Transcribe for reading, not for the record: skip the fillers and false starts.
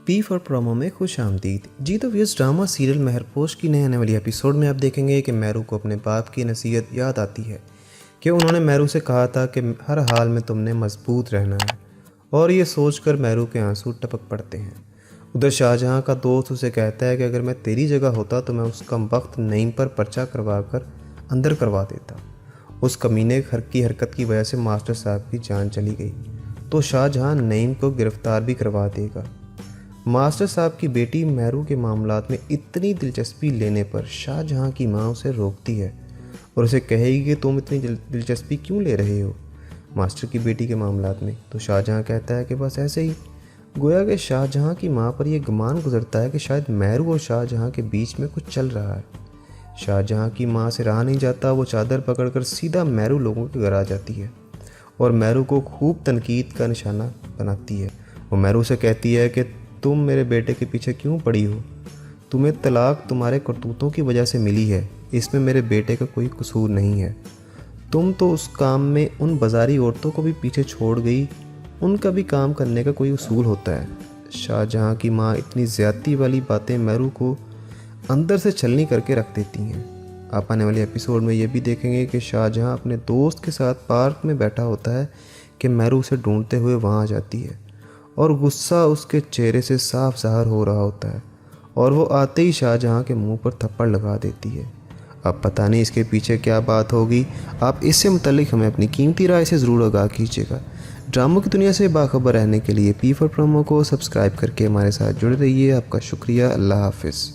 P for promo में खुश आमदीद। जी तो व्यूअर्स, ड्रामा सीरियल मेहरपोश की नए आने वाली एपिसोड में आप देखेंगे कि मैरू को अपने बाप की नसीहत याद आती है कि उन्होंने मैरू से कहा था कि हर हाल में तुमने मजबूत रहना है, और ये सोचकर मैरू के आंसू टपक पड़ते हैं। उधर शाहजहां का दोस्त उसे कहता है कि अगर मैं तेरी जगह होता तो मैं उसका वक्त नईम पर पर्चा करवा कर अंदर करवा देता। उस कमीने की हरकत की वजह से मास्टर साहब की जान चली गई तो शाहजहां नईम को गिरफ्तार भी करवा देगा। मास्टर साहब की बेटी मैरू के मामलात में इतनी दिलचस्पी लेने पर शाहजहां की मां उसे रोकती है और उसे कहेगी कि तुम इतनी दिलचस्पी क्यों ले रहे हो मास्टर की बेटी के मामलात में। तो शाहजहां कहता है कि बस ऐसे ही। गोया कि शाहजहां की मां पर यह गुमान गुजरता है कि शायद मैरू और शाहजहां के बीच में कुछ चल रहा है। शाहजहां की मां से रहा नहीं जाता, वो चादर पकड़कर सीधा मैरू लोगों के घर आ जाती है और मैरू को खूब तनकीद का निशाना बनाती है। वो मैरू से कहती है कि तुम मेरे बेटे के पीछे क्यों पड़ी हो, तुम्हें तलाक तुम्हारे करतूतों की वजह से मिली है, इसमें मेरे बेटे का कोई कसूर नहीं है। तुम तो उस काम में उन बाजारी औरतों को भी पीछे छोड़ गई, उनका भी काम करने का कोई उसूल होता है। शाहजहां की माँ इतनी ज़्यादती वाली बातें मैरू को अंदर से छलनी करके रख देती हैं। आप आने वाले एपिसोड में ये भी देखेंगे कि शाहजहां अपने दोस्त के साथ पार्क में बैठा होता है कि मैरू उसे ढूंढते हुए वहाँ आ जाती है और गुस्सा उसके चेहरे से साफ ज़ाहिर हो रहा होता है और वो आते ही शाहजहां के मुंह पर थप्पड़ लगा देती है। अब पता नहीं इसके पीछे क्या बात होगी। आप इससे मुतल्लिक हमें अपनी कीमती राय से ज़रूर आगाह कीजिएगा। ड्रामों की दुनिया से बाखबर रहने के लिए पी फॉर प्रोमो को सब्सक्राइब करके हमारे साथ जुड़े रहिए। आपका शुक्रिया। अल्लाह हाफिज़।